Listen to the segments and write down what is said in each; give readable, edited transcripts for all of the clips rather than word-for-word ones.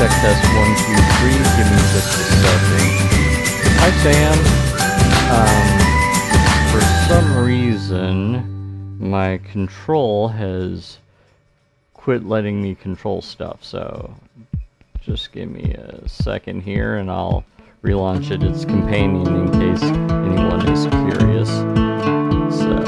check test 1, 2, 3. Give me just a second. Hi Sam. For some reason, my control has quit letting me control stuff. So just give me a second here, and I'll relaunch it. It's companion in case anyone is curious. So.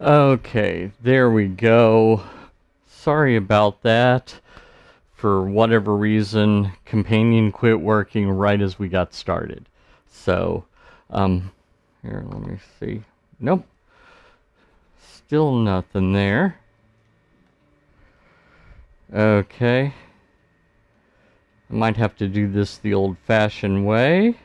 Okay, there we go. Sorry about that. For whatever reason, companion quit working right as we got started. So, here, let me see. Nope. Still nothing there. Okay. I might have to do this the old-fashioned way.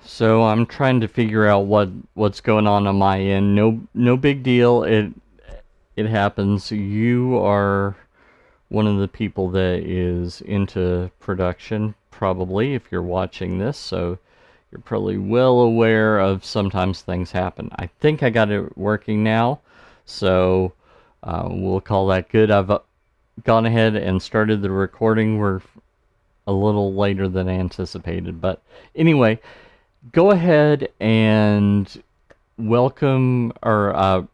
So I'm trying to figure out what's going on my end. No big deal. It happens. You are one of the people that is into production, probably, if you're watching this. So you're probably well aware of sometimes things happen. I think I got it working now. So we'll call that good. I've gone ahead and started the recording. We're a little later than anticipated, but anyway. Go ahead and welcome or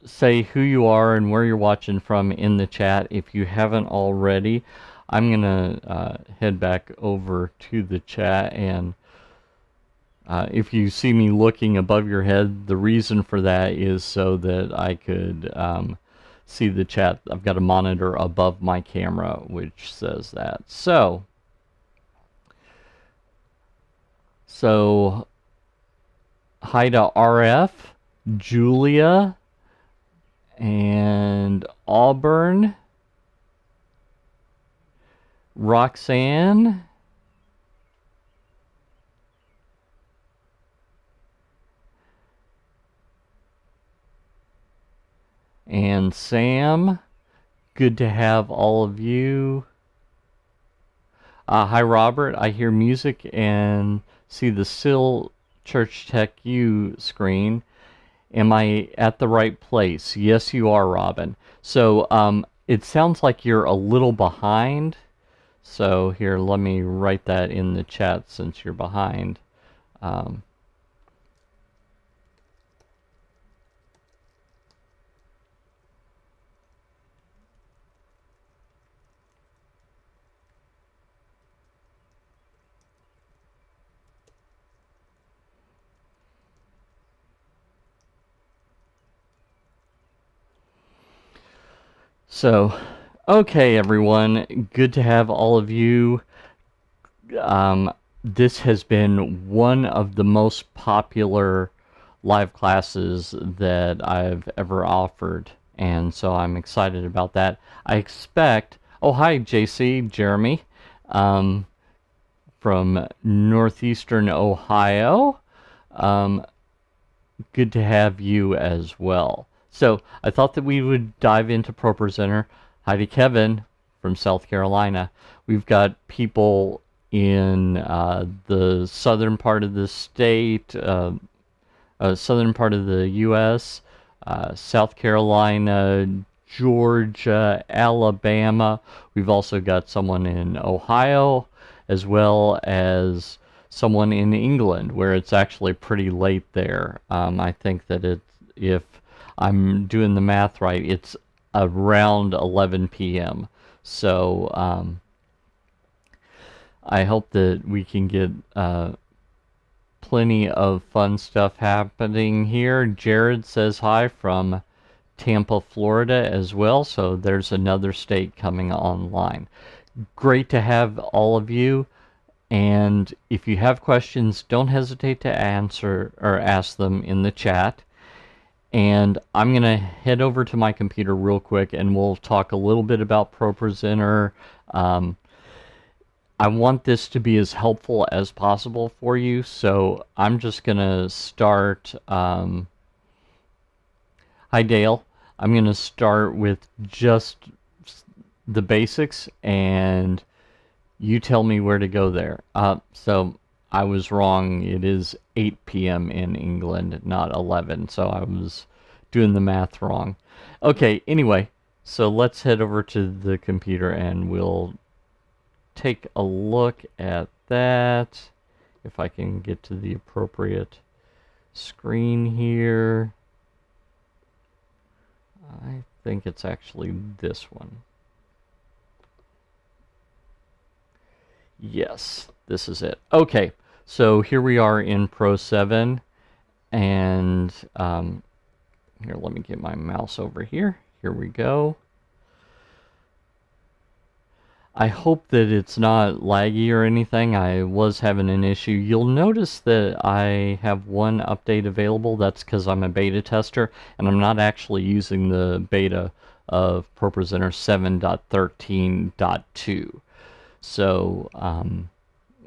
say who you are and where you're watching from in the chat if you haven't already. I'm going to head back over to the chat, and if you see me looking above your head, the reason for that is so that I could see the chat. I've got a monitor above my camera which says that. So, hi to RF, Julia, and Auburn, Roxanne, and Sam. Good to have all of you. Hi Robert, I hear music and see the Sill Church Tech U screen. Am I at the right place? Yes, you are, Robin. So it sounds like you're a little behind. So here, let me write that in the chat since you're behind. So, okay, everyone, good to have all of you. This has been one of the most popular live classes that I've ever offered, and so I'm excited about that. I expect. Oh, hi, JC, Jeremy, from northeastern Ohio. Um, Good to have you as well. So I thought that we would dive into ProPresenter. Hi to Kevin from South Carolina. We've got people in the southern part of the state, southern part of the U.S., South Carolina, Georgia, Alabama. We've also got someone in Ohio, as well as someone in England, where it's actually pretty late there. I think that if I'm doing the math right, it's around 11 p.m. So I hope that we can get plenty of fun stuff happening here. Jared says hi from Tampa, Florida as well. So there's another state coming online. Great to have all of you. And if you have questions, don't hesitate to answer or ask them in the chat. And I'm going to head over to my computer real quick and we'll talk a little bit about ProPresenter. I want this to be as helpful as possible for you, so I'm just going to start. Hi, Dale. I'm going to start with just the basics, and you tell me where to go there. So I was wrong. It is 8 p.m. in England, not 11, so I was doing the math wrong. Okay, anyway, so let's head over to the computer and we'll take a look at that. If I can get to the appropriate screen here. I think it's actually this one. Yes, this is it. Okay, so here we are in Pro 7, and here, let me get my mouse over here. Here we go. I hope that it's not laggy or anything. I was having an issue. You'll notice that I have one update available. That's because I'm a beta tester, and I'm not actually using the beta of ProPresenter 7.13.2. So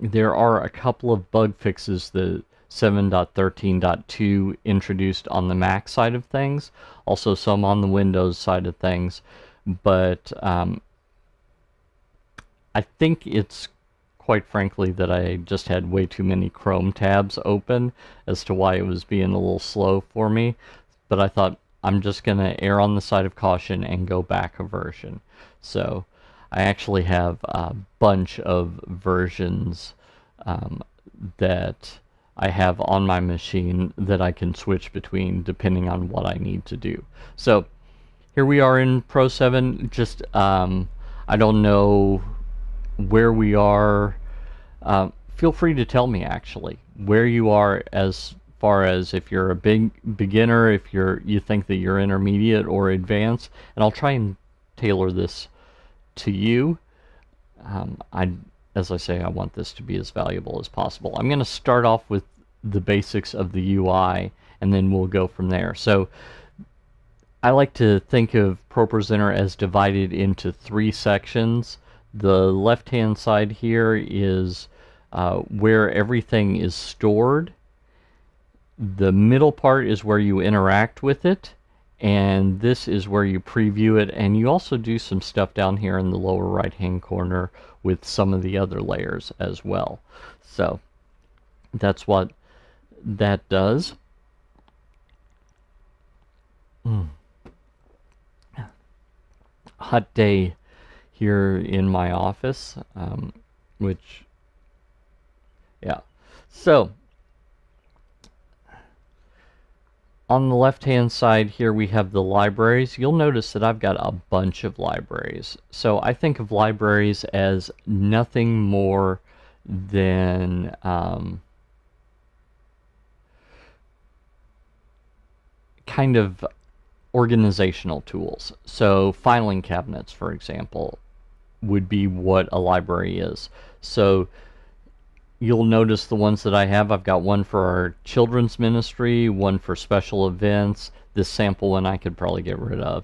there are a couple of bug fixes that 7.13.2 introduced on the Mac side of things, also some on the Windows side of things, but I think it's quite frankly that I just had way too many Chrome tabs open as to why it was being a little slow for me. But I thought I'm just going to err on the side of caution and go back a version. So I actually have a bunch of versions that I have on my machine that I can switch between depending on what I need to do. So here we are in Pro 7. Just I don't know where we are. Feel free to tell me actually where you are as far as if you're a big beginner, if you think that you're intermediate or advanced, and I'll try and tailor this to you. As I say, I want this to be as valuable as possible. I'm going to start off with the basics of the UI, and then we'll go from there. So I like to think of ProPresenter as divided into 3 sections. The left-hand side here is where everything is stored. The middle part is where you interact with it, and this is where you preview it, and you also do some stuff down here in the lower right-hand corner with some of the other layers as well. So that's what that does. Hot day here in my office, which, yeah. So on the left hand side here we have the libraries. You'll notice that I've got a bunch of libraries. So I think of libraries as nothing more than kind of organizational tools. So filing cabinets, for example, would be what a library is. So you'll notice the ones that I have. I've got one for our children's ministry, one for special events. This sample one I could probably get rid of.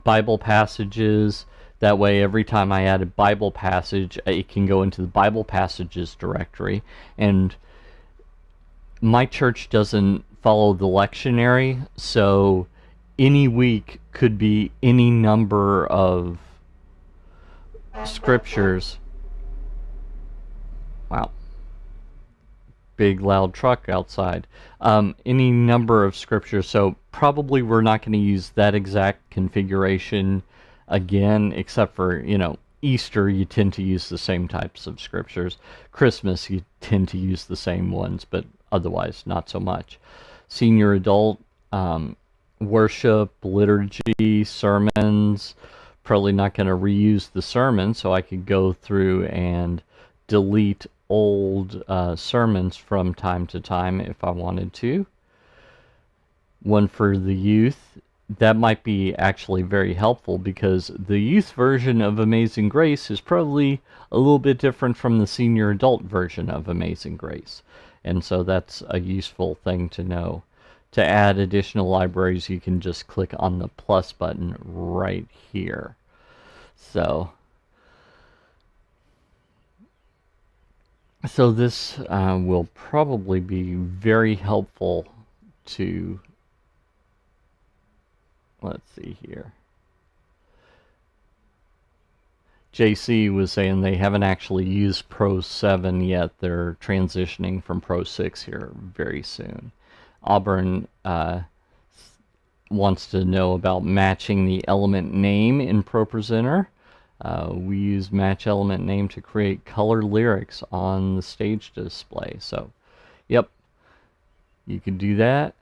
Bible passages. That way, every time I add a Bible passage, it can go into the Bible passages directory. And my church doesn't follow the lectionary, so any week could be any number of scriptures. Wow. Big loud truck outside. Any number of scriptures, so probably we're not going to use that exact configuration again, except for, Easter, you tend to use the same types of scriptures. Christmas, you tend to use the same ones, but otherwise not so much. Senior adult, worship, liturgy, sermons. Probably not going to reuse the sermon, so I could go through and delete old sermons from time to time if I wanted to. One for the youth. That might be actually very helpful because the youth version of Amazing Grace is probably a little bit different from the senior adult version of Amazing Grace. And so that's a useful thing to know. To add additional libraries, you can just click on the plus button right here. So this will probably be very helpful to, let's see here. JC was saying they haven't actually used Pro 7 yet. They're transitioning from Pro 6 here very soon. Auburn wants to know about matching the element name in ProPresenter. We use match element name to create color lyrics on the stage display. So, yep, you can do that.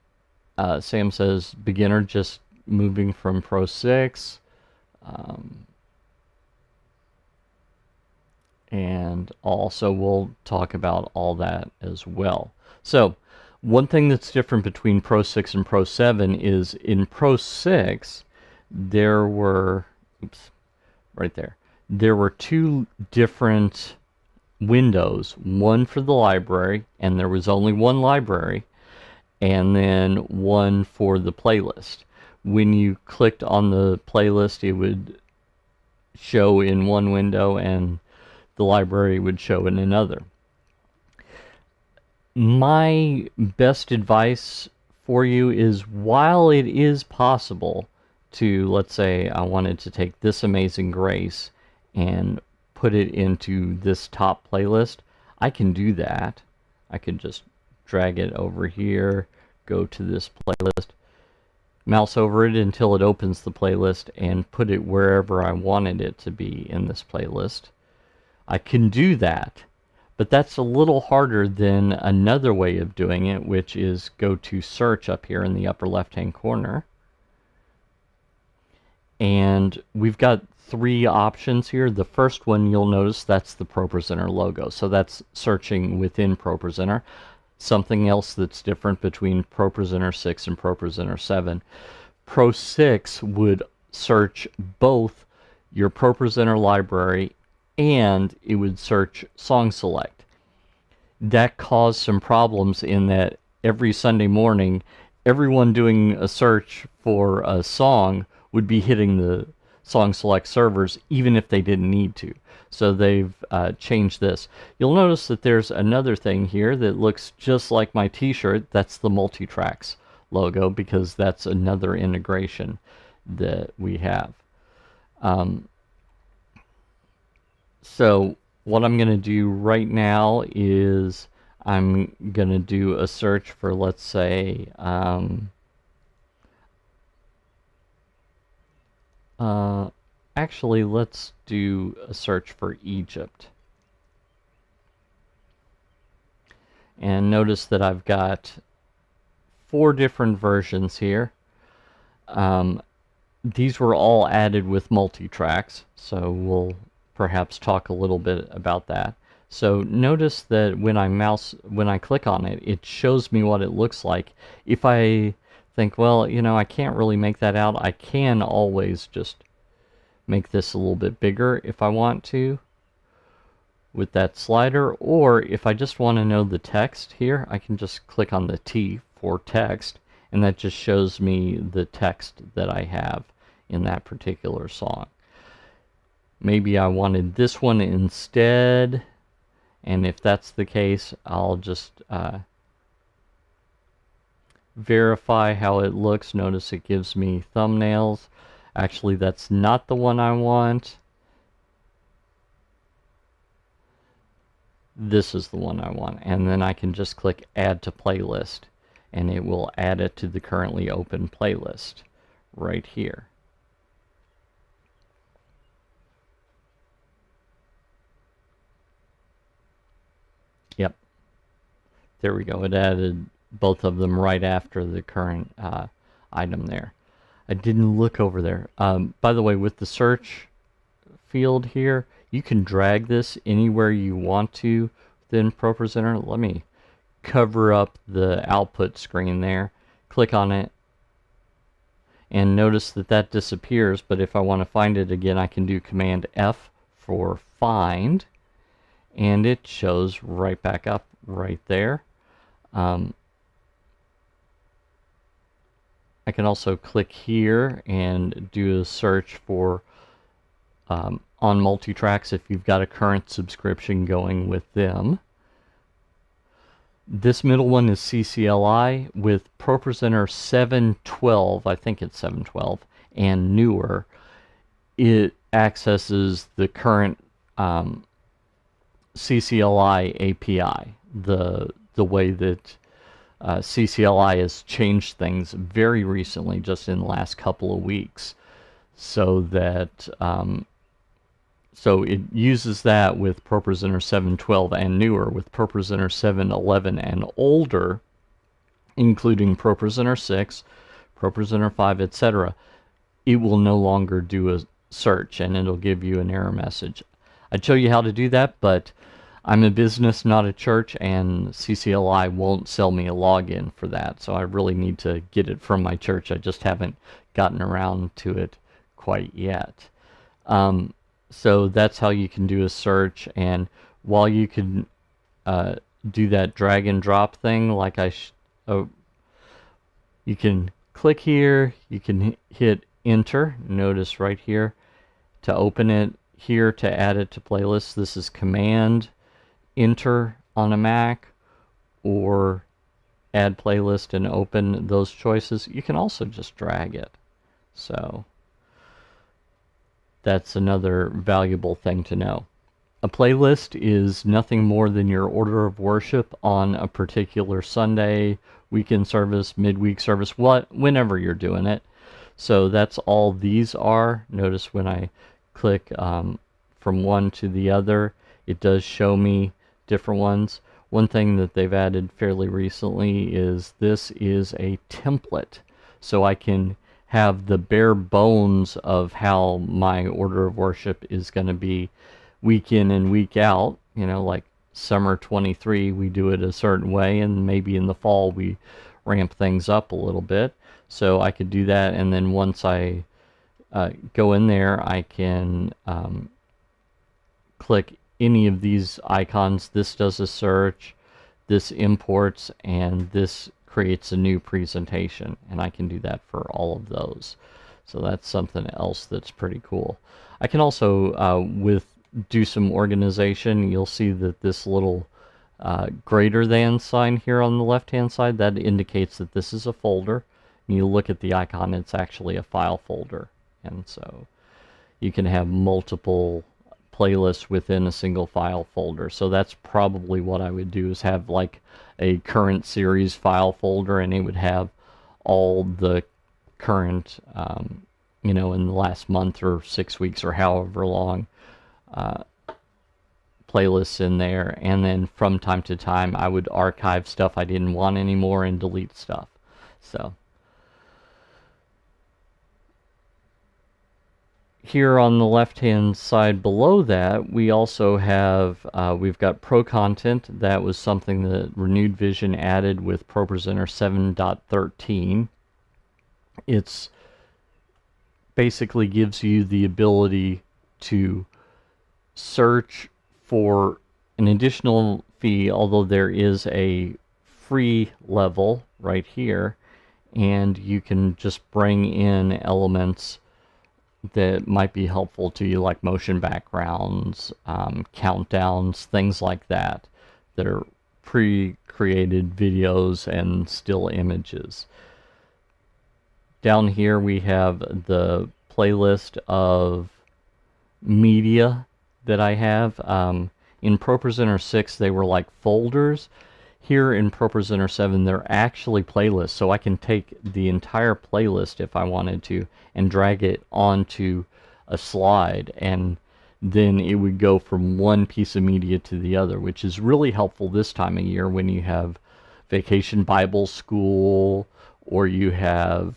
Sam says beginner, just moving from Pro 6. And also we'll talk about all that as well. So, one thing that's different between Pro 6 and Pro 7 is in Pro 6, there were, right there, there were two different windows, one for the library, and there was only one library, and then one for the playlist. When you clicked on the playlist, it would show in one window, and the library would show in another. My best advice for you is, while it is possible to, let's say I wanted to take this Amazing Grace and put it into this top playlist, I can do that. I can just drag it over here, go to this playlist, mouse over it until it opens the playlist, and put it wherever I wanted it to be in this playlist. I can do that, but that's a little harder than another way of doing it, which is go to search up here in the upper left hand corner. And we've got three options here. The first one, you'll notice that's the ProPresenter logo. So that's searching within ProPresenter. Something else that's different between ProPresenter 6 and ProPresenter 7. Pro 6 would search both your ProPresenter library and it would search Song Select. That caused some problems in that every Sunday morning, everyone doing a search for a song would be hitting the Song Select servers, even if they didn't need to. So they've changed this. You'll notice that there's another thing here that looks just like my t-shirt. That's the Multitracks logo, because that's another integration that we have. So what I'm going to do right now is I'm going to do a search for, let's say, actually, let's do a search for Egypt. And notice that I've got 4 different versions here. These were all added with multi-tracks, so we'll perhaps talk a little bit about that. So notice that when I click on it, it shows me what it looks like. If think, well, you know, I can't really make that out. I can always just make this a little bit bigger if I want to with that slider, or if I just want to know the text here, I can just click on the T for text, and that just shows me the text that I have in that particular song. Maybe I wanted this one instead, and if that's the case, I'll just verify how it looks. Notice it gives me thumbnails. Actually, that's not the one I want. This is the one I want, and then I can just click add to playlist, and it will add it to the currently open playlist right here. Yep, there we go. It added both of them right after the current item there. I didn't look over there. By the way, with the search field here, you can drag this anywhere you want to within ProPresenter. Let me cover up the output screen there. Click on it, and notice that that disappears, but if I want to find it again, I can do Command F for find, and it shows right back up right there. I can also click here and do a search for on multi-tracks if you've got a current subscription going with them. This middle one is CCLI with ProPresenter 712, I think it's 712, and newer. It accesses the current CCLI API, the way that CCLI has changed things very recently, just in the last couple of weeks, so that so it uses that with ProPresenter 712 and newer. With ProPresenter 711 and older, including ProPresenter 6, ProPresenter 5, etc., it will no longer do a search, and it'll give you an error message. I'd show you how to do that, but I'm a business, not a church, and CCLI won't sell me a login for that, so I really need to get it from my church. I just haven't gotten around to it quite yet. So that's how you can do a search, and while you can do that drag and drop thing, like you can click here, you can hit enter, notice right here, to open it, here to add it to playlists. This is Command Enter on a Mac, or add playlist and open those choices. You can also just drag it. So that's another valuable thing to know. A playlist is nothing more than your order of worship on a particular Sunday, weekend service, midweek service, whenever you're doing it. So that's all these are. Notice when I click from one to the other, it does show me different ones. One thing that they've added fairly recently is this is a template. So I can have the bare bones of how my order of worship is going to be week in and week out. You know, like summer 23, we do it a certain way, and maybe in the fall we ramp things up a little bit. So I could do that, and then once I go in there, I can click any of these icons. This does a search, this imports, and this creates a new presentation, and I can do that for all of those. So that's something else that's pretty cool. I can also do some organization. You'll see that this little greater than sign here on the left hand side, that indicates that this is a folder. And you look at the icon, it's actually a file folder, and so you can have multiple playlists within a single file folder. So that's probably what I would do, is have like a current series file folder, and it would have all the current you know, in the last month or 6 weeks or however long playlists in there, and then from time to time I would archive stuff I didn't want anymore and delete stuff. So here on the left hand side below that, we also have we've got Pro Content. That was something that Renewed Vision added with ProPresenter 7.13. It's basically gives you the ability to search for an additional fee, although there is a free level right here, and you can just bring in elements that might be helpful to you, like motion backgrounds, countdowns, things like that, that are pre-created videos and still images. Down here we have the playlist of media that I have. In ProPresenter 6 they were like folders. Here in ProPresenter 7 they're actually playlists, so I can take the entire playlist if I wanted to and drag it onto a slide, and then it would go from one piece of media to the other, which is really helpful this time of year when you have Vacation Bible School, or you have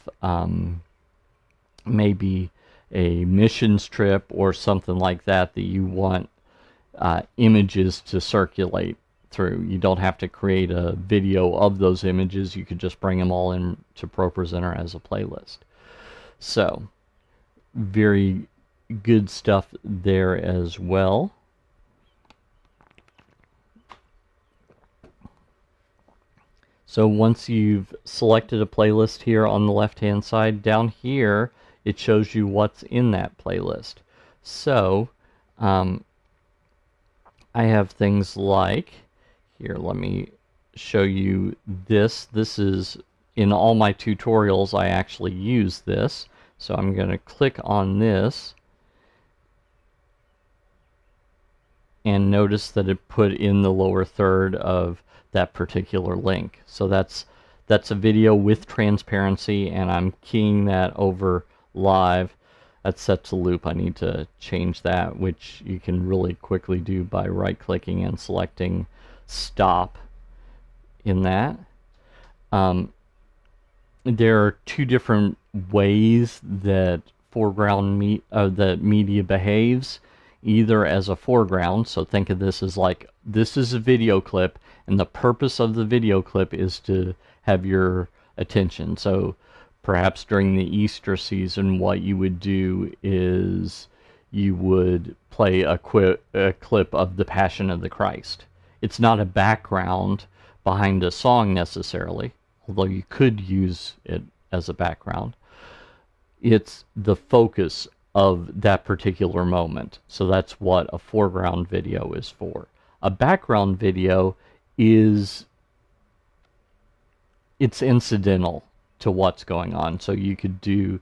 maybe a missions trip or something like that that you want images to circulate through. You don't have to create a video of those images. You could just bring them all into ProPresenter as a playlist. So, very good stuff there as well. So once you've selected a playlist here on the left hand side, down here it shows you what's in that playlist. So I have things like, here, let me show you this. This is, in all my tutorials I actually use this. So I'm going to click on this, and notice that it put in the lower third of that particular link. So that's a video with transparency, and I'm keying that over live. That's set to loop. I need to change that, which you can really quickly do by right-clicking and selecting stop in that. There are two different ways that that media behaves. Either as a foreground, so think of this as like, this is a video clip, and the purpose of the video clip is to have your attention. So perhaps during the Easter season, what you would do is you would play a clip of the Passion of the Christ. It's not a background behind a song necessarily, although you could use it as a background. It's the focus of that particular moment. So that's what a foreground video is for. A background video is, it's incidental to what's going on. So you could do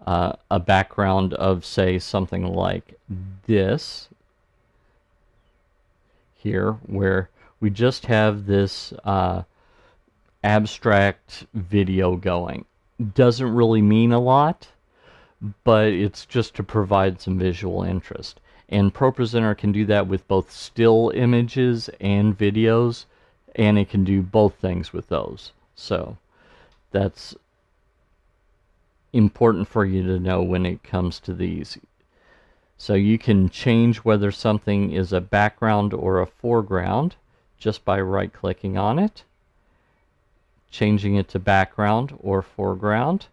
a background of, say, something like this here, where we just have this abstract video going. Doesn't really mean a lot, but it's just to provide some visual interest. And ProPresenter can do that with both still images and videos, and it can do both things with those. So that's important for you to know when it comes to these. So you can change whether something is a background or a foreground just by right-clicking on it, changing it to background or foreground,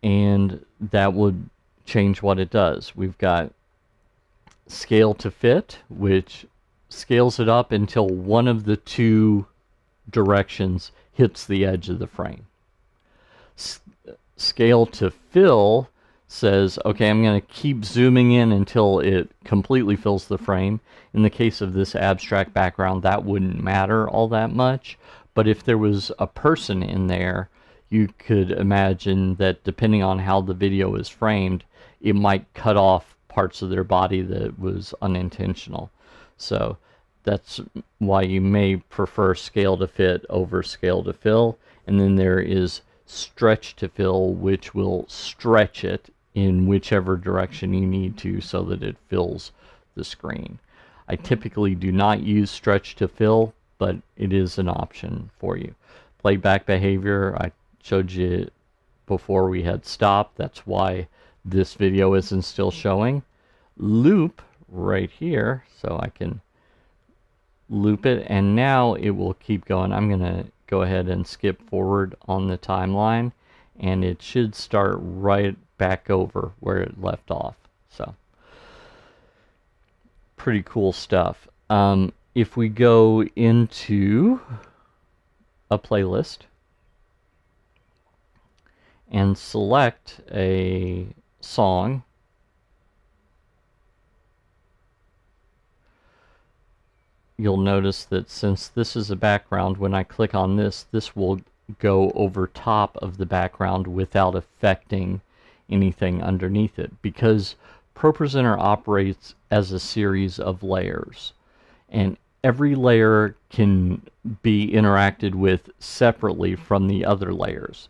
and that would change what it does. We've got scale to fit, which scales it up until one of the two directions hits the edge of the frame. Scale to fill says, okay, I'm going to keep zooming in until it completely fills the frame. In the case of this abstract background, that wouldn't matter all that much, but if there was a person in there, you could imagine that depending on how the video is framed, it might cut off parts of their body that was unintentional. So that's why you may prefer scale to fit over scale to fill. And then there is stretch to fill, which will stretch it in whichever direction you need to so that it fills the screen. I typically do not use stretch to fill, but it is an option for you. Playback behavior, I showed you before we had stop. That's why this video isn't still showing. Loop right here, so I can loop it, and now it will keep going. I'm going to go ahead and skip forward on the timeline, and it should start right back over where it left off. So pretty cool stuff. If we go into a playlist and select a song, you'll notice that since this is a background, when I click on this, this will go over top of the background without affecting anything underneath it, because ProPresenter operates as a series of layers, and every layer can be interacted with separately from the other layers.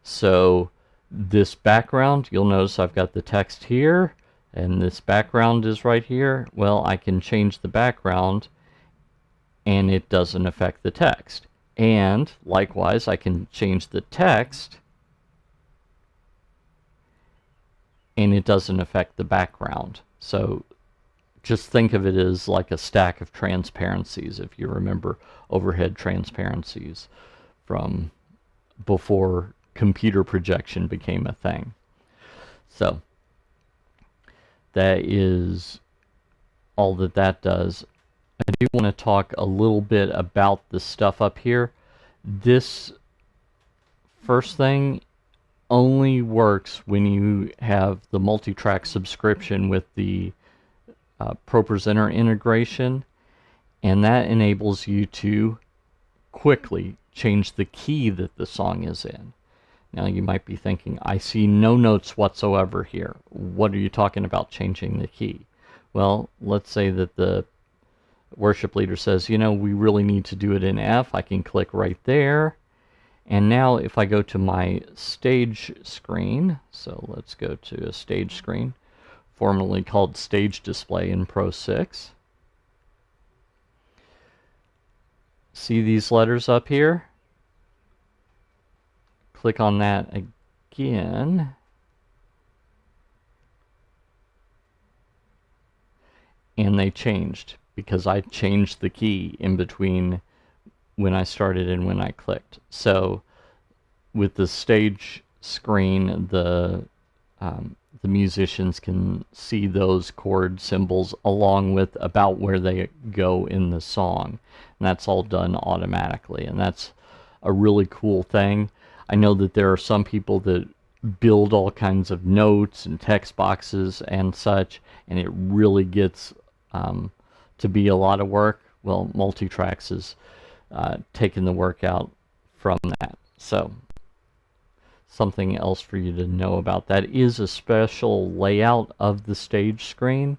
So this background, you'll notice I've got the text here, and this background is right here. Well, I can change the background and it doesn't affect the text. And likewise, I can change the text and it doesn't affect the background. So just think of it as like a stack of transparencies, if you remember overhead transparencies from before computer projection became a thing. So that is all that does. I do want to talk a little bit about the stuff up here. This first thing only works when you have the multi-track subscription with the ProPresenter integration, and that enables you to quickly change the key that the song is in. Now you might be thinking, I see no notes whatsoever here. What are you talking about changing the key? Well, let's say that the worship leader says, you know, we really need to do it in F. I can click right there. And now if I go to my stage screen, so let's go to a stage screen, formerly called Stage Display in Pro 6. See these letters up here? Click on that again. And they changed because I changed the key in between when I started and when I clicked. So with the stage screen, the musicians can see those chord symbols along with about where they go in the song. And that's all done automatically. And that's a really cool thing. I know that there are some people that build all kinds of notes and text boxes and such, and it really gets to be a lot of work. Well, Multitracks is taking the work out from that. So something else for you to know about that is a special layout of the stage screen.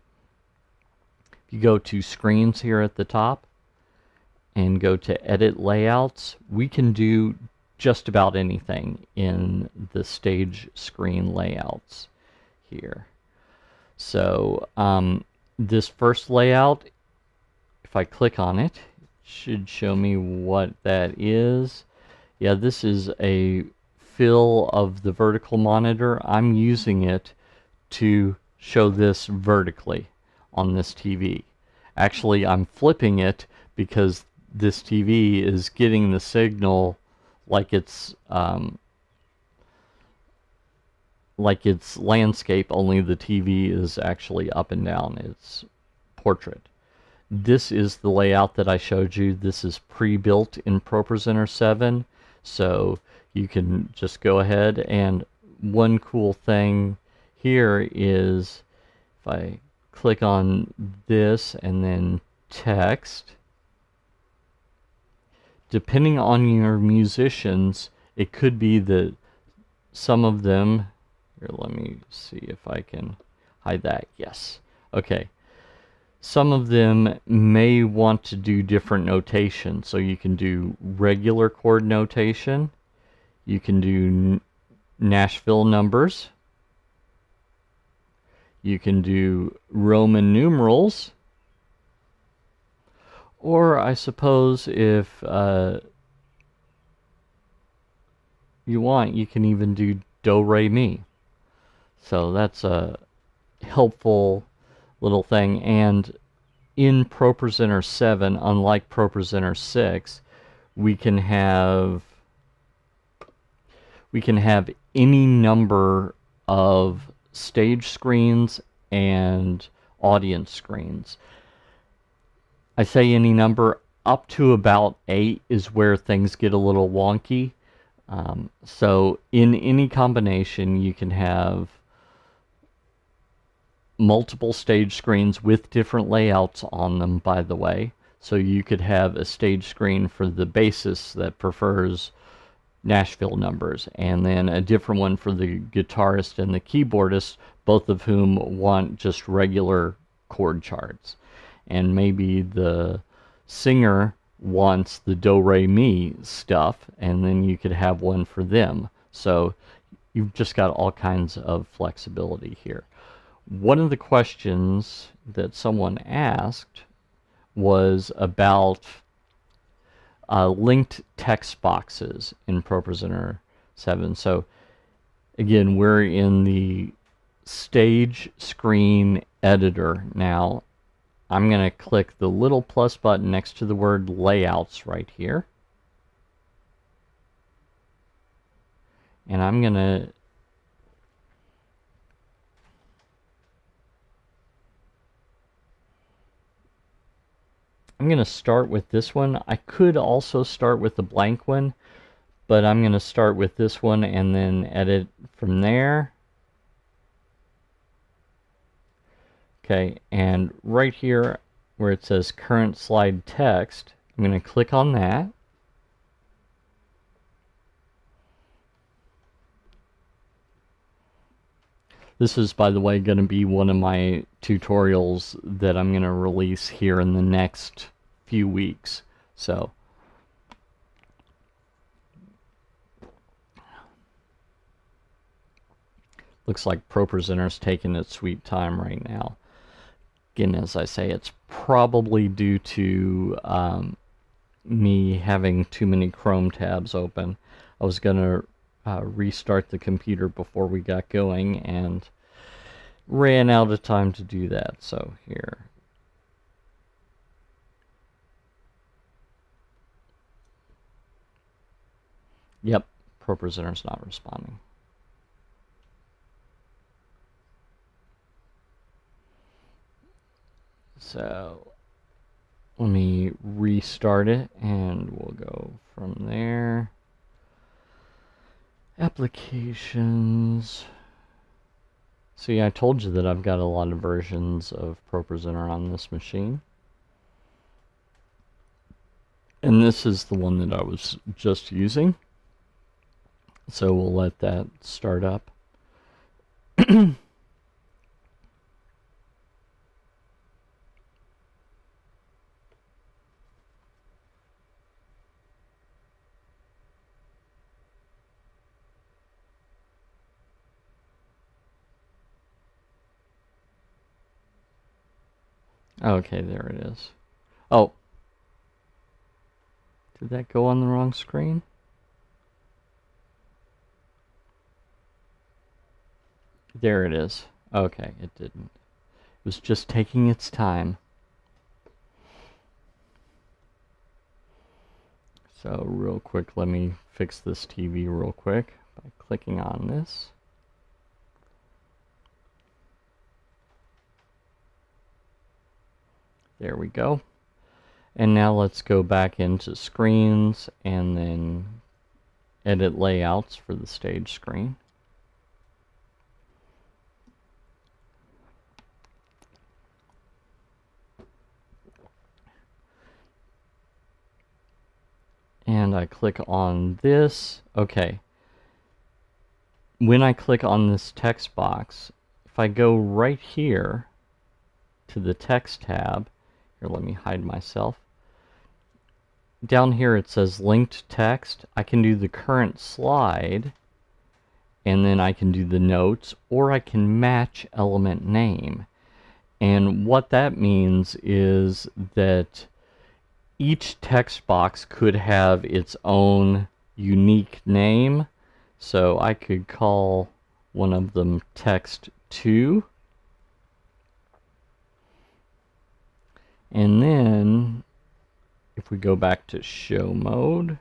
If you go to screens here at the top and go to edit layouts, we can do just about anything in the stage screen layouts here. So this first layout, if I click on it, it should show me what that is. Yeah, this is a fill of the vertical monitor. I'm using it to show this vertically on this TV. Actually, I'm flipping it because this TV is getting the signal like it's landscape, only the TV is actually up and down. It's portrait. This is the layout that I showed you. This is pre-built in ProPresenter 7, so you can just go ahead, and one cool thing here is if I click on this and then text, depending on your musicians, it could be that some of them, here, let me see if I can hide that. Yes. Okay. Some of them may want to do different notation. So you can do regular chord notation. You can do Nashville numbers. You can do Roman numerals. Or I suppose if you want, you can even do Do, Re, Mi. So that's a helpful little thing. And in ProPresenter 7, unlike ProPresenter 6, we can we can have any number of stage screens and audience screens. I say any number, up to about 8 is where things get a little wonky. So in any combination, you can have multiple stage screens with different layouts on them, by the way. So you could have a stage screen for the bassist that prefers Nashville numbers, and then a different one for the guitarist and the keyboardist, both of whom want just regular chord charts. And maybe the singer wants the do re mi stuff, and then you could have one for them. So you've just got all kinds of flexibility here. One of the questions that someone asked was about linked text boxes in ProPresenter 7. So again, we're in the stage screen editor now. I'm going to click the little plus button next to the word layouts right here. And I'm going to start with this one. I could also start with the blank one, but I'm going to start with this one and then edit from there. Okay, and right here where it says current slide text, I'm going to click on that. This is, by the way, going to be one of my tutorials that I'm going to release here in the next few weeks. So looks like ProPresenter's taking its sweet time right now. Again, as I say, it's probably due to me having too many Chrome tabs open. I was going to restart the computer before we got going and ran out of time to do that. So here. Yep, ProPresenter's not responding. So let me restart it and we'll go from there. Applications. See, I told you that I've got a lot of versions of ProPresenter on this machine. And this is the one that I was just using. So we'll let that start up. Okay, there it is. Oh. Did that go on the wrong screen? There it is. Okay, it didn't. It was just taking its time. So real quick, let me fix this TV real quick by clicking on this. There we go. And now let's go back into screens and then edit layouts for the stage screen. And I click on this. Okay. When I click on this text box, if I go right here to the text tab, here, let me hide myself. Down here it says linked text. I can do the current slide, and then I can do the notes, or I can match element name. And what that means is that each text box could have its own unique name. So I could call one of them text 2. And then if we go back to show mode,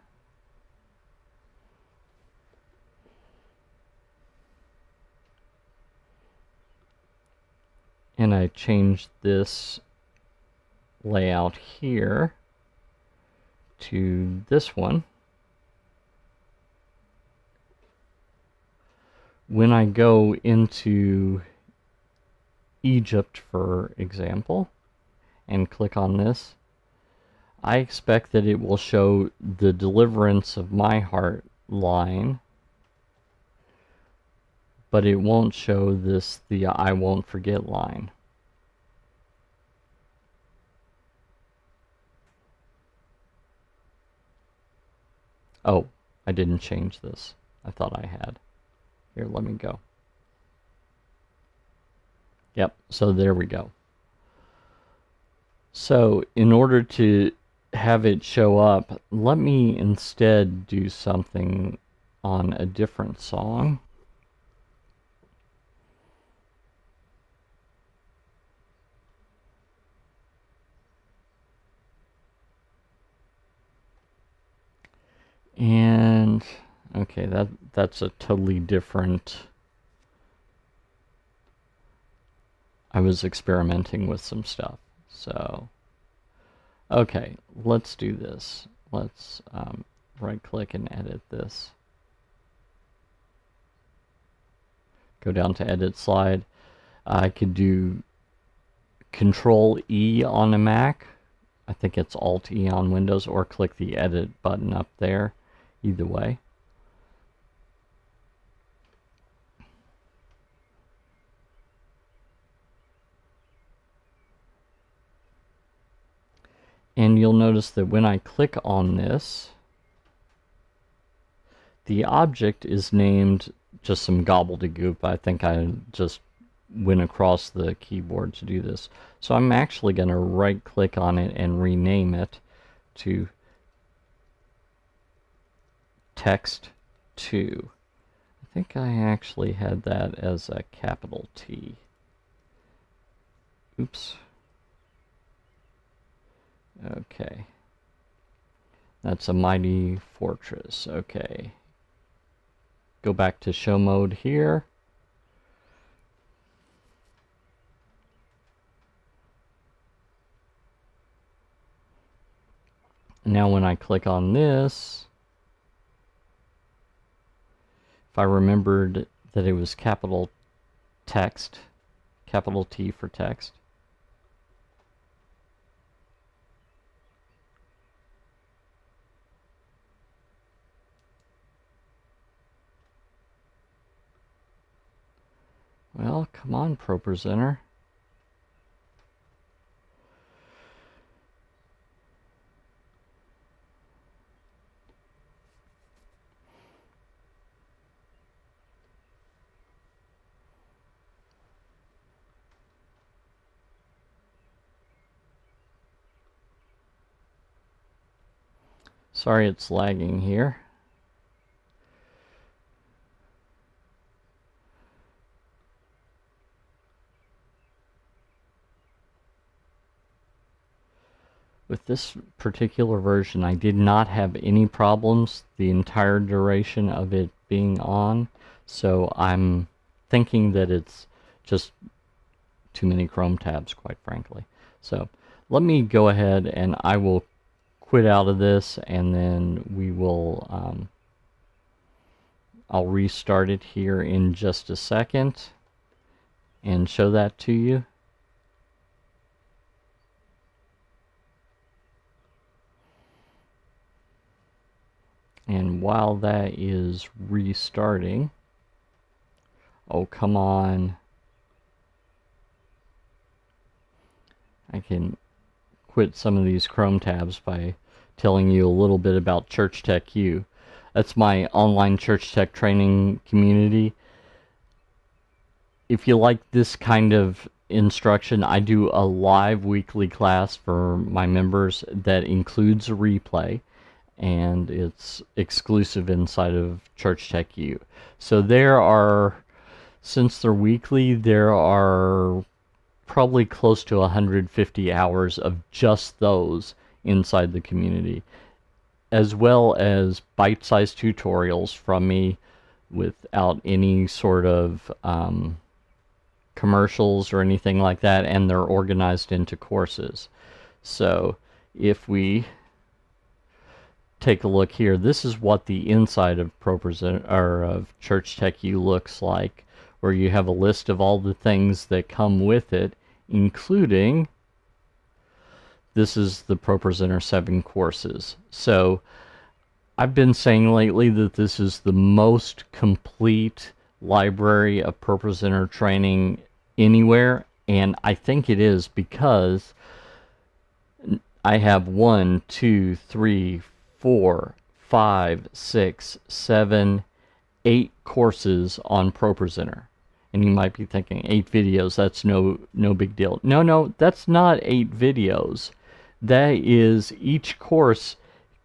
and I change this layout here to this one, when I go into Egypt, for example, and click on this, I expect that it will show the deliverance of my heart line, but it won't show this, the I won't forget line. Oh, I didn't change this. I thought I had. Here, let me go. Yep, so there we go. So in order to have it show up, let me instead do something on a different song. And okay, that's a totally different. I was experimenting with some stuff. So okay, let's do this. Let's right click and edit this. Go down to edit slide. I could do Control E on a Mac. I think it's Alt E on Windows, or click the edit button up there. Either way. And you'll notice that when I click on this, the object is named just some gobbledygook. I think I just went across the keyboard to do this. So I'm actually going to right click on it and rename it to text2. I think I actually had that as a capital T. Oops. Okay. That's a mighty fortress. Okay. Go back to show mode here. Now when I click on this, if I remembered that it was capital text, capital T for text, well, come on, ProPresenter. Sorry it's lagging here. With this particular version, I did not have any problems the entire duration of it being on, so I'm thinking that it's just too many Chrome tabs, quite frankly. So let me go ahead and I will quit out of this, and then we will I'll restart it here in just a second and show that to you. And while that is restarting, oh, come on. I can quit some of these Chrome tabs by telling you a little bit about Church Tech U. That's my online Church Tech training community. If you like this kind of instruction, I do a live weekly class for my members that includes a replay, and it's exclusive inside of Church Tech U. So there are, since they're weekly, there are probably close to 150 hours of just those inside the community, as well as bite-sized tutorials from me without any sort of commercials or anything like that, and they're organized into courses. So if we take a look here, this is what the inside of ProPresenter or of Church Tech U looks like, where you have a list of all the things that come with it, including this is the ProPresenter 7 courses. So I've been saying lately that this is the most complete library of ProPresenter training anywhere, and I think it is because I have 1, 2, 3, 4, 5, 6, 7, 8 courses on ProPresenter. And you might be thinking 8 videos, that's no big deal. No, that's not 8 videos. That is, each course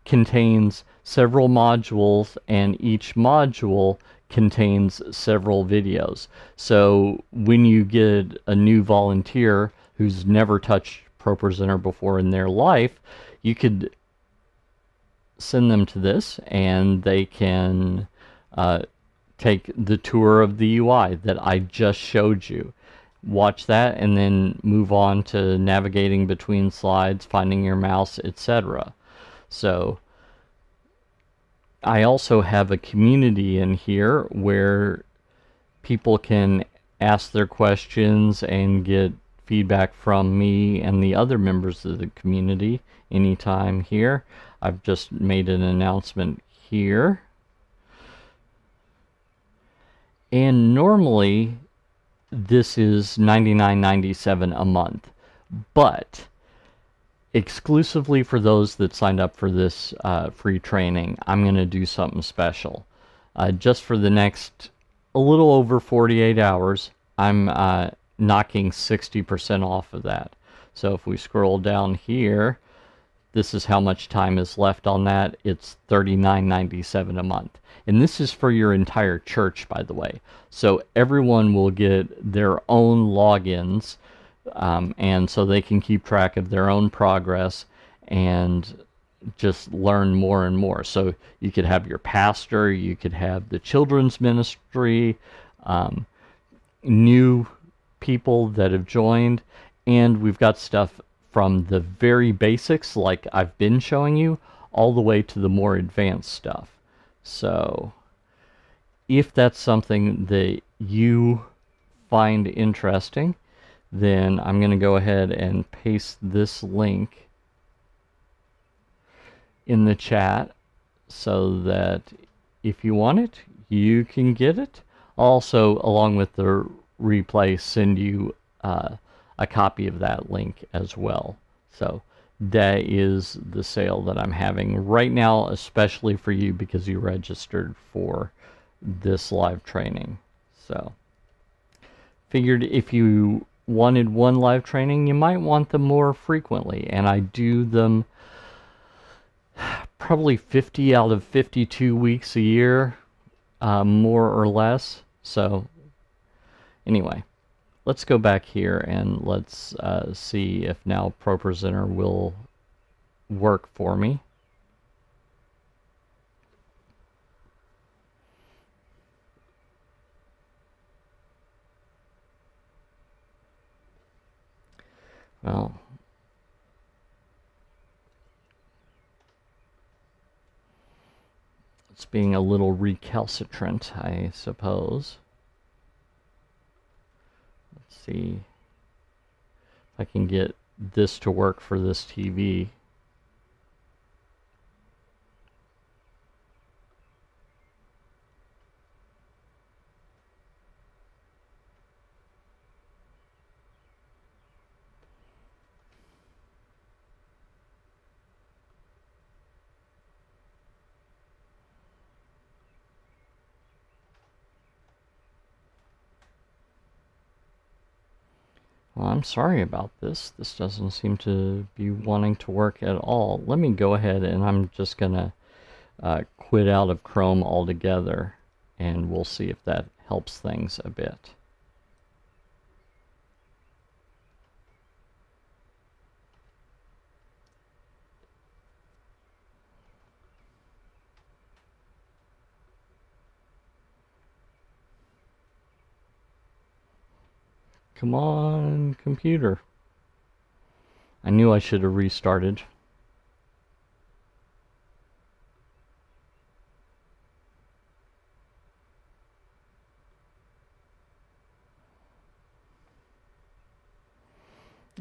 contains several modules, and each module contains several videos. So when you get a new volunteer who's never touched ProPresenter before in their life, you could send them to this, and they can take the tour of the UI that I just showed you. Watch that and then move on to navigating between slides, finding your mouse, etc. So I also have a community in here where people can ask their questions and get feedback from me and the other members of the community anytime here. I've just made an announcement here. And normally this is $99.97 a month, but exclusively for those that signed up for this free training, I'm going to do something special. Just for the next a little over 48 hours, I'm knocking 60% off of that. So if we scroll down here, this is how much time is left on that. It's $39.97 a month. And this is for your entire church, by the way. So everyone will get their own logins, and so they can keep track of their own progress and just learn more and more. So you could have your pastor, you could have the children's ministry, new people that have joined, and we've got stuff from the very basics like I've been showing you all the way to the more advanced stuff. So if that's something that you find interesting, then I'm going to go ahead and paste this link in the chat so that if you want it, you can get it. Also, along with the replay, send you a copy of that link as well. So that is the sale that I'm having right now, especially for you because you registered for this live training. So figured if you wanted one live training, you might want them more frequently, and I do them probably 50 out of 52 weeks a year, more or less. So anyway, let's go back here and let's see if now ProPresenter will work for me. Well, it's being a little recalcitrant, I suppose. Let's see if I can get this to work for this TV. Well, I'm sorry about this. This doesn't seem to be wanting to work at all. Let me go ahead and I'm just going to quit out of Chrome altogether, and we'll see if that helps things a bit. Come on, computer. I knew I should have restarted.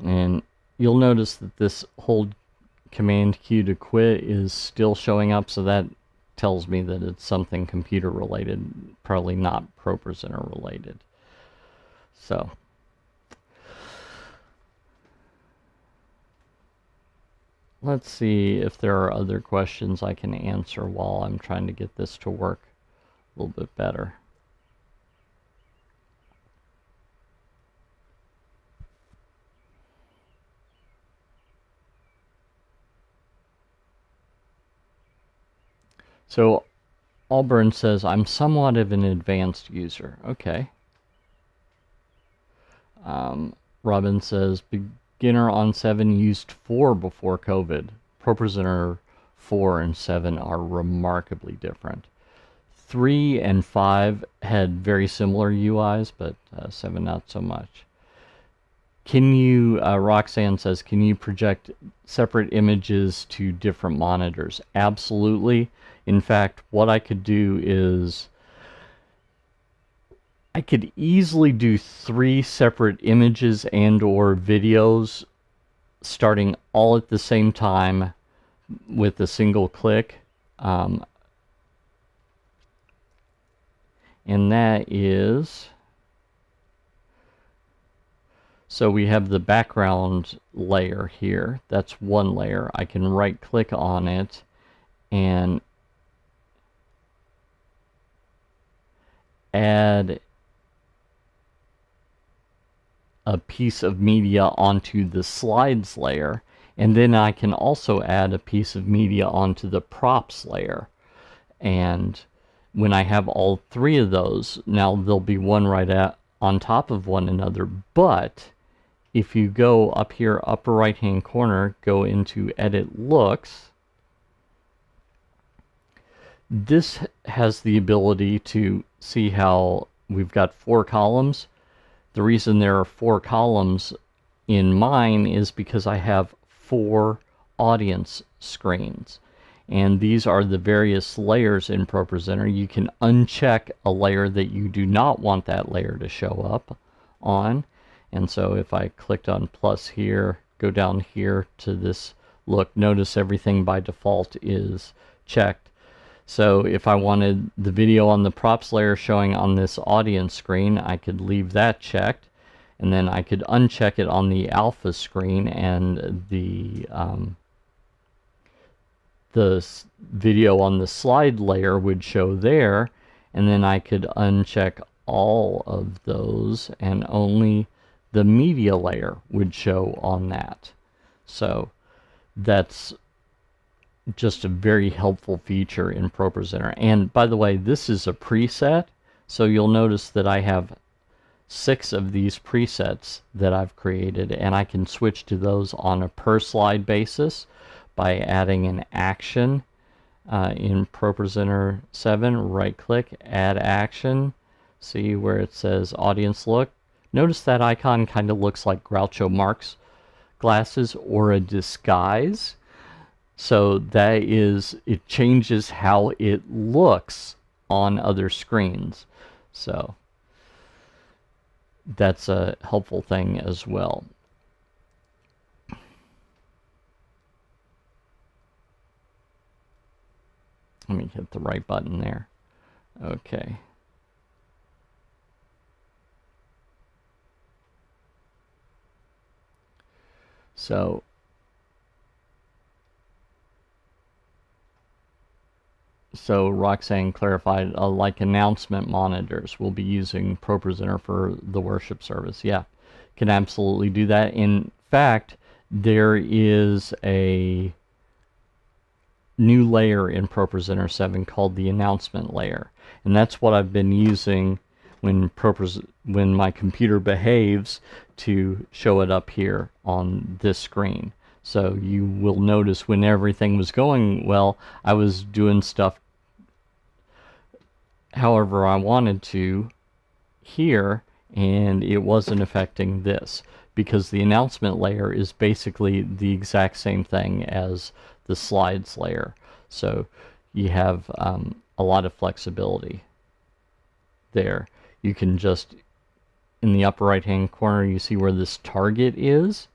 And you'll notice that this whole command Q to quit is still showing up, so that tells me that it's something computer related, probably not ProPresenter related. So let's see if there are other questions I can answer while I'm trying to get this to work a little bit better. So Auburn says, I'm somewhat of an advanced user. Okay. Robin says, beginner on 7 used 4 before COVID. ProPresenter 4 and 7 are remarkably different. 3 and 5 had very similar UIs, but 7 not so much. Can you, Roxanne says, can you project separate images to different monitors? Absolutely. In fact, what I could do is I could easily do 3 separate images and or videos starting all at the same time with a single click. And that is, so we have the background layer here. That's one layer. I can right click on it and add a piece of media onto the slides layer, and then I can also add a piece of media onto the props layer. And when I have all 3 of those, now there'll be one right on top of one another, but if you go up here, upper right hand corner, go into edit looks, this has the ability to see how we've got 4 columns. The reason there are 4 columns in mine is because I have 4 audience screens. And these are the various layers in ProPresenter. You can uncheck a layer that you do not want that layer to show up on. And so if I clicked on plus here, go down here to this look, notice everything by default is checked. So if I wanted the video on the props layer showing on this audience screen, I could leave that checked, and then I could uncheck it on the alpha screen, and the video on the slide layer would show there, and then I could uncheck all of those, and only the media layer would show on that. So that's just a very helpful feature in ProPresenter. And by the way, this is a preset, so you'll notice that I have 6 of these presets that I've created, and I can switch to those on a per slide basis by adding an action in ProPresenter 7. Right click, add action, see where it says audience look. Notice that icon kind of looks like Groucho Marx glasses or a disguise. So that is, it changes how it looks on other screens. So that's a helpful thing as well. Let me hit the right button there. Okay. So Roxanne clarified, like announcement monitors, we'll be using ProPresenter for the worship service. Yeah, can absolutely do that. In fact, there is a new layer in ProPresenter 7 called the announcement layer, and that's what I've been using when my computer behaves to show it up here on this screen. So you will notice when everything was going well, I was doing stuff however I wanted to here, and it wasn't affecting this, because the announcement layer is basically the exact same thing as the slides layer. So you have a lot of flexibility there. You can just, in the upper right hand corner, you see where this target is.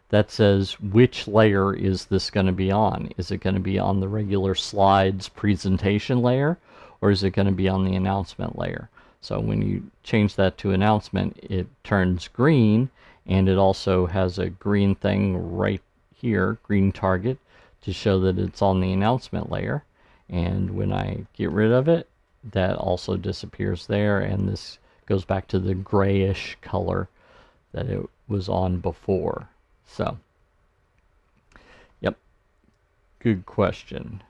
That says which layer is this going to be on. Is it going to be on the regular slides presentation layer, or is it going to be on the announcement layer? So when you change that to announcement, it turns green, and it also has a green thing right here, green target, to show that it's on the announcement layer. And when I get rid of it, that also disappears there, and this goes back to the grayish color that it was on before. So, yep, good question.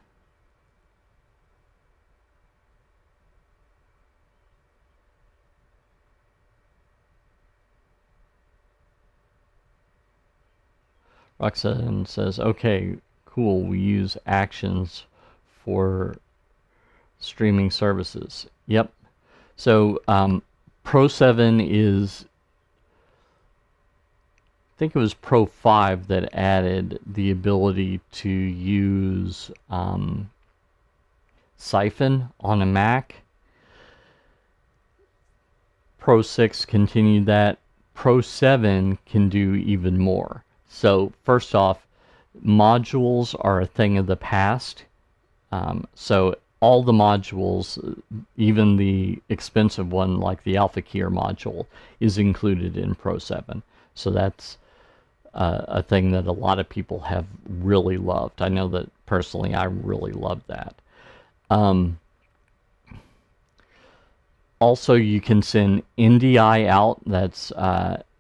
Roxanne says, okay, cool, we use actions for streaming services. Yep. So Pro 7 is, I think it was Pro 5 that added the ability to use Siphon on a Mac. Pro 6 continued that. Pro 7 can do even more. So first off, modules are a thing of the past. So all the modules, even the expensive one like the Alpha Keyer module, is included in Pro 7. So that's a thing that a lot of people have really loved. I know that personally I really love that. Also, you can send NDI out. That's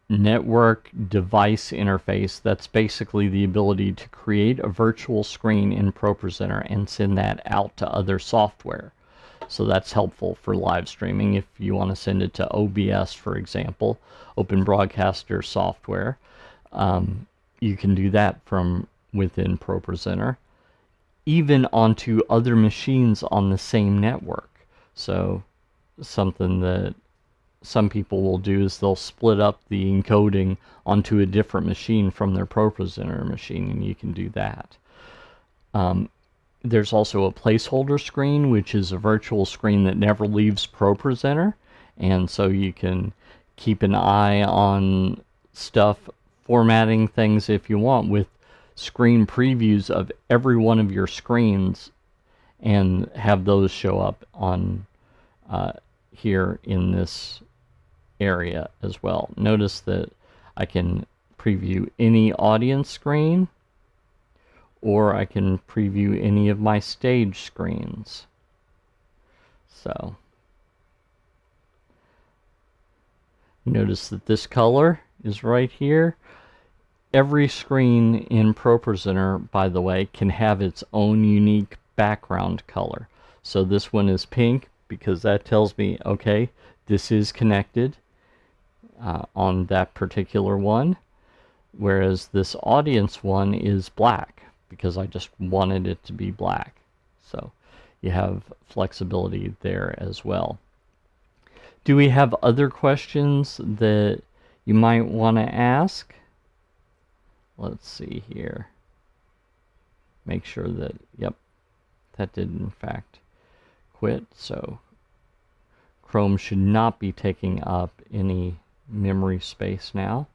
network device interface. That's basically the ability to create a virtual screen in ProPresenter and send that out to other software. So that's helpful for live streaming if you want to send it to OBS, for example, Open Broadcaster software. You can do that from within ProPresenter, even onto other machines on the same network. So something that some people will do is they'll split up the encoding onto a different machine from their ProPresenter machine, and you can do that. There's also a placeholder screen, which is a virtual screen that never leaves ProPresenter, and so you can keep an eye on stuff, formatting things if you want, with screen previews of every one of your screens, and have those show up on here in this area as well. Notice that I can preview any audience screen, or I can preview any of my stage screens. So notice that this color is right here. Every screen in ProPresenter, by the way, can have its own unique background color. So this one is pink because that tells me, okay, this is connected on that particular one, whereas this audience one is black because I just wanted it to be black. So you have flexibility there as well. Do we have other questions that you might want to ask? Let's see here. Make sure that, yep, that did in fact quit. So Chrome should not be taking up any memory space now.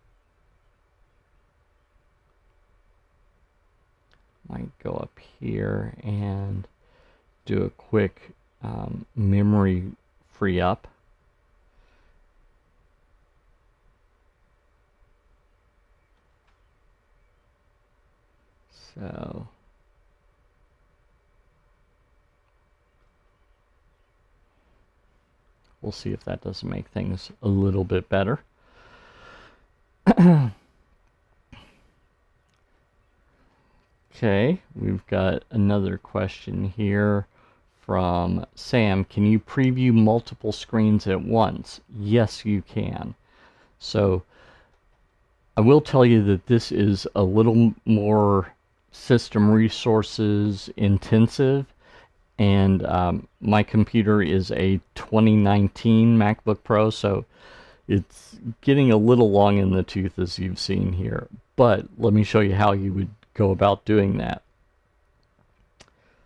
Might go up here and do a quick memory free up. So we'll see if that doesn't make things a little bit better. Okay, we've got another question here from Sam. Can you preview multiple screens at once? Yes, you can. So I will tell you that this is a little more system resources intensive, and my computer is a 2019 MacBook Pro, so It's getting a little long in the tooth, as you've seen here, but let me show you how you would go about doing that.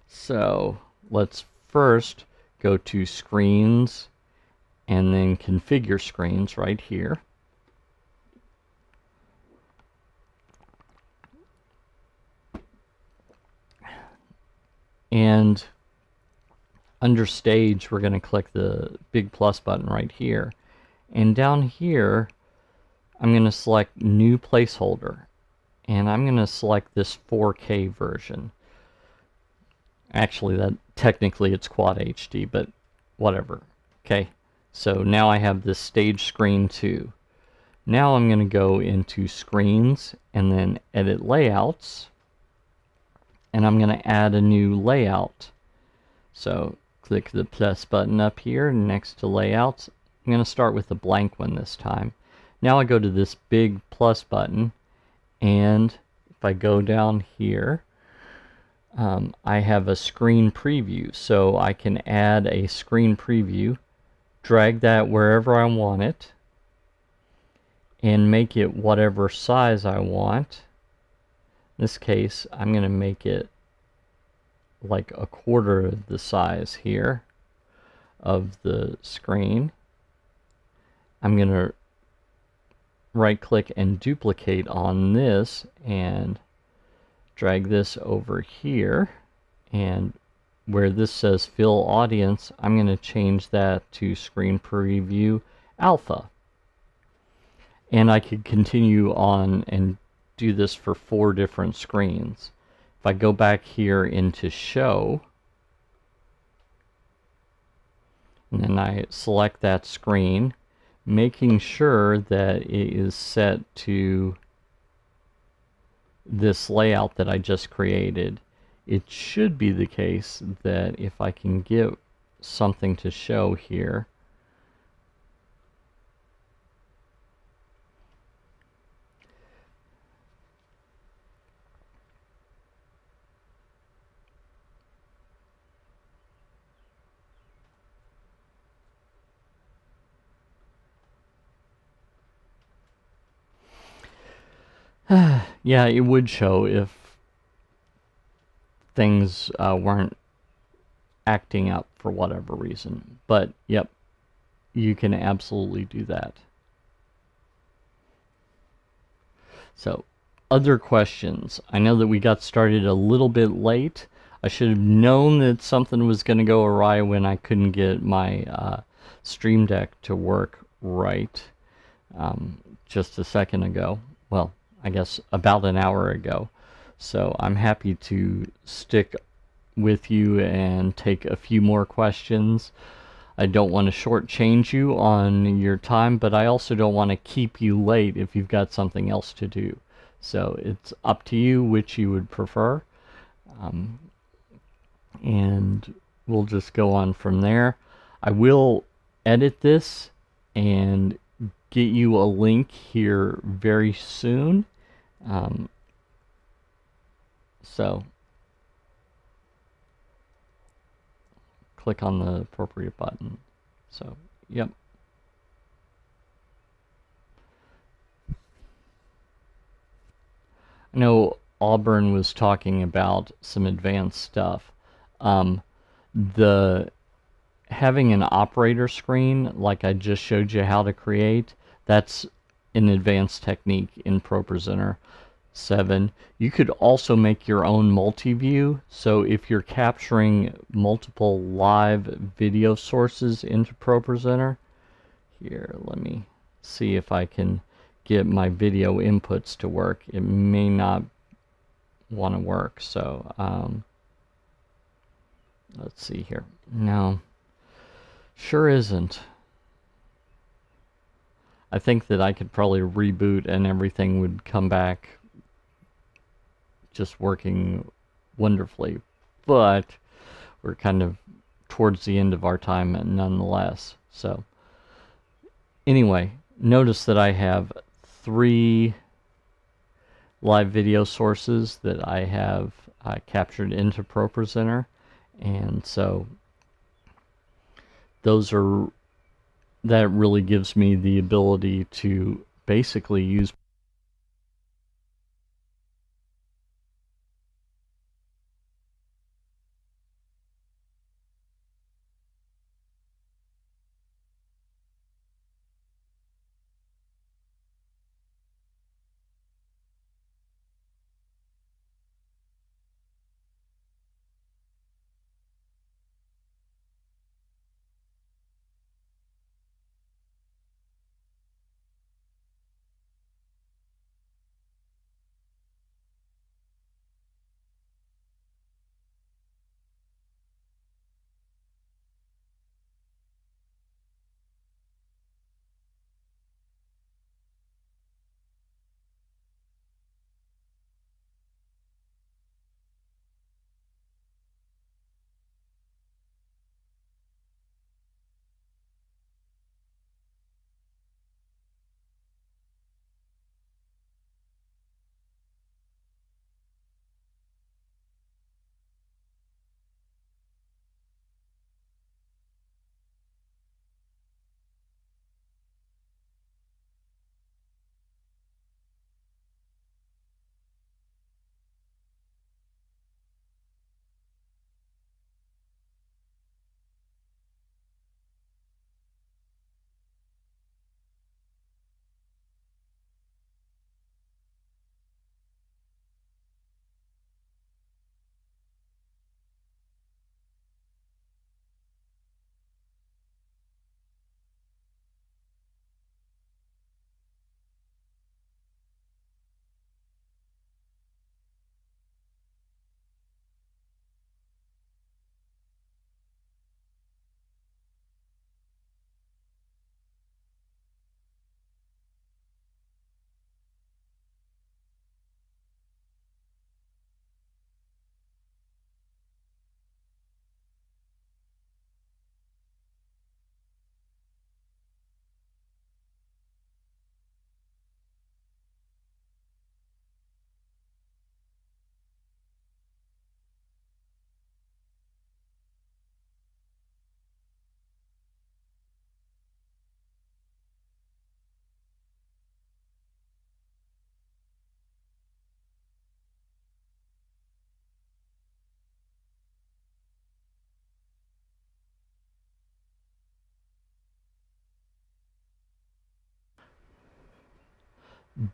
So let's first go to Screens and then Configure Screens right here. And under Stage, we're going to click the big plus button right here. And down here, I'm going to select New Placeholder. And I'm going to select this 4K version. Actually, that technically it's Quad HD, but whatever. Okay, so now I have this stage screen 2. Now I'm going to go into Screens and then Edit Layouts. And I'm going to add a new layout. So click the plus button up here next to Layouts. I'm going to start with a blank one this time. Now I go to this big plus button, and if I go down here, I have a screen preview. So I can add a screen preview, drag that wherever I want it, and make it whatever size I want. In this case, I'm going to make it like a quarter of the size here of the screen. I'm going to right click and duplicate on this and drag this over here, and where this says fill audience, I'm going to change that to screen preview alpha. And I could continue on and do this for 4 different screens. If I go back here into show, and then I select that screen, making sure that it is set to this layout that I just created, it should be the case that if I can get something to show here, yeah, it would show if things weren't acting up for whatever reason. But yep, you can absolutely do that. So, other questions? I know that we got started a little bit late. I should have known that something was going to go awry when I couldn't get my Stream Deck to work right just a second ago. Well, I guess about an hour ago. So I'm happy to stick with you and take a few more questions. I don't want to shortchange you on your time, but I also don't want to keep you late if you've got something else to do. So it's up to you which you would prefer. And we'll just go on from there. I will edit this and get you a link here very soon. So click on the appropriate button. So, yep. I know Auburn was talking about some advanced stuff. The having an operator screen, like I just showed you how to create, that's an advanced technique in ProPresenter 7. You could also make your own multi-view. So if you're capturing multiple live video sources into ProPresenter, here, let me see if I can get my video inputs to work. It may not want to work. So let's see here. No, sure isn't. I think that I could probably reboot and everything would come back just working wonderfully, but we're kind of towards the end of our time nonetheless. So anyway, notice that I have 3 live video sources that I have captured into ProPresenter, and so those are that really gives me the ability to basically use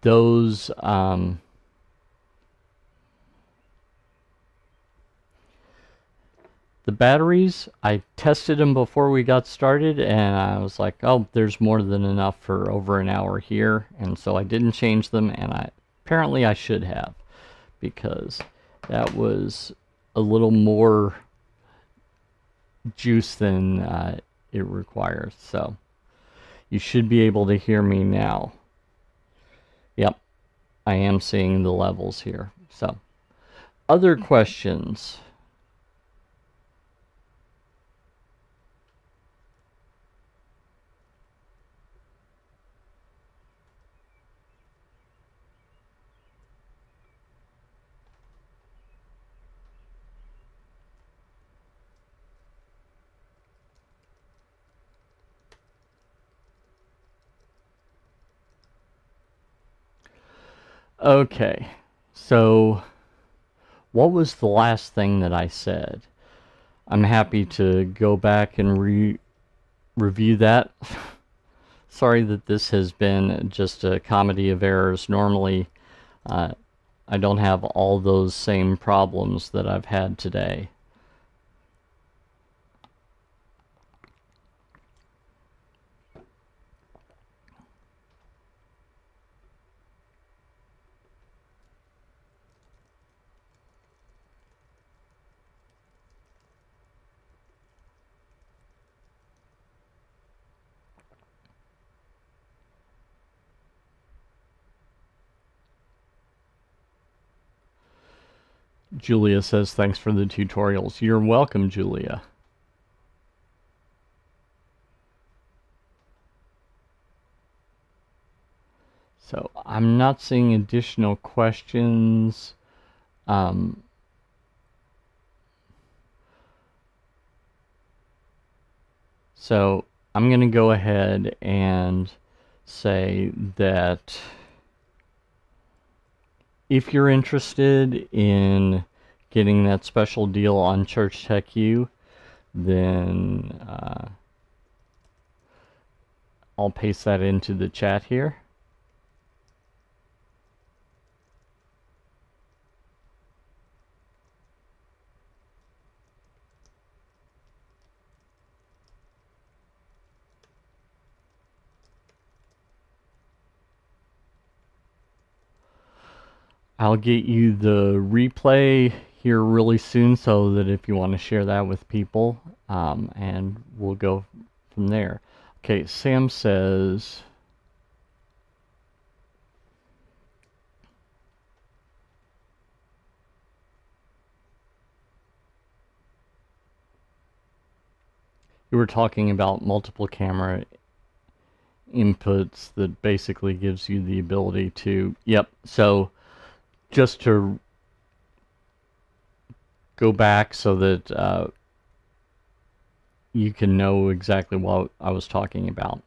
those the batteries. I tested them before we got started, and I was like, oh, there's more than enough for over an hour here, and so I didn't change them, and apparently I should have, because that was a little more juice than it requires. So you should be able to hear me now. Yep, I am seeing the levels here. So, other questions? Okay, so what was the last thing that I said? I'm happy to go back and review that. Sorry that this has been just a comedy of errors. Normally, uh, I don't have all those same problems that I've had today. Julia says, thanks for the tutorials. You're welcome, Julia. So I'm not seeing additional questions. So I'm going to go ahead and say that if you're interested in getting that special deal on Church Tech U, then I'll paste that into the chat here. I'll get you the replay here really soon so that if you want to share that with people, and we'll go from there. Okay, Sam says, you were talking about multiple camera inputs that basically gives you the ability to, yep, so just to go back so that you can know exactly what I was talking about.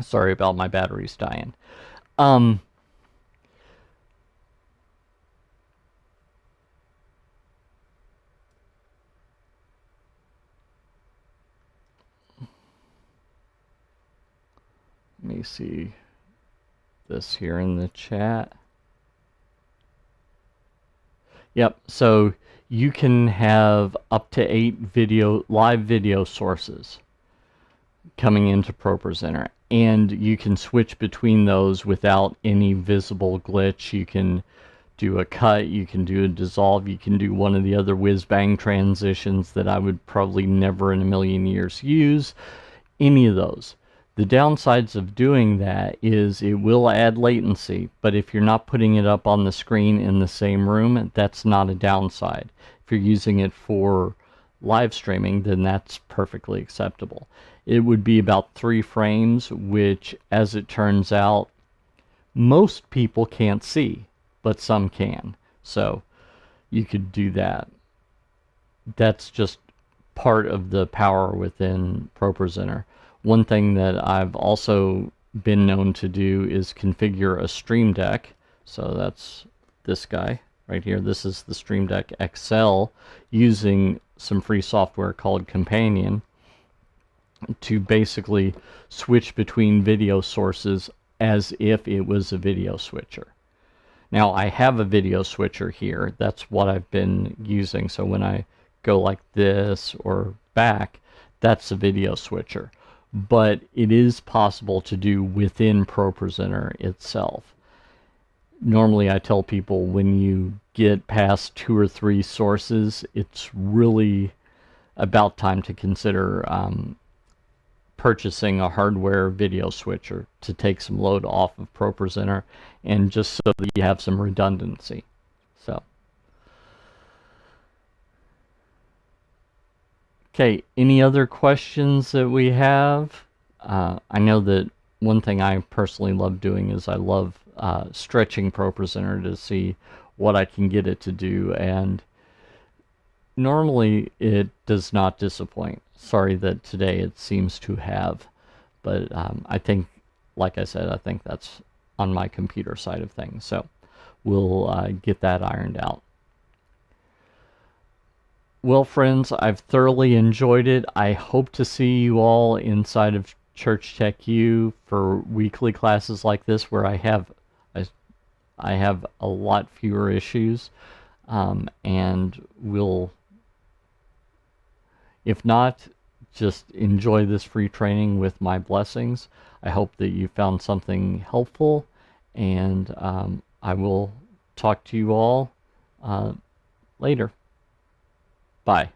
Sorry about my batteries dying. Let me see this here in the chat. Yep, so you can have up to 8 live video sources coming into ProPresenter, and you can switch between those without any visible glitch. You can do a cut, you can do a dissolve, you can do one of the other whiz-bang transitions that I would probably never in a million years use. Any of those. The downsides of doing that is it will add latency, but if you're not putting it up on the screen in the same room, that's not a downside. If you're using it for live streaming, then that's perfectly acceptable. It would be about 3 frames, which, as it turns out, most people can't see, but some can. So you could do that. That's just part of the power within ProPresenter. One thing that I've also been known to do is configure a Stream Deck. So that's this guy right here. This is the Stream Deck XL using some free software called Companion to basically switch between video sources as if it was a video switcher. Now I have a video switcher here. That's what I've been using. So when I go like this or back, that's a video switcher. But it is possible to do within ProPresenter itself. Normally I tell people when you get past 2 or 3 sources, it's really about time to consider purchasing a hardware video switcher to take some load off of ProPresenter, and just so that you have some redundancy. So, okay, any other questions that we have? I know that one thing I personally love doing is I love stretching ProPresenter to see what I can get it to do, and normally it does not disappoint. Sorry that today it seems to have, but I think, like I said, I think that's on my computer side of things. So we'll get that ironed out. Well, friends, I've thoroughly enjoyed it. I hope to see you all inside of Church Tech U for weekly classes like this, where I have a lot fewer issues, and we'll, if not, just enjoy this free training with my blessings. I hope that you found something helpful, and I will talk to you all later. Bye.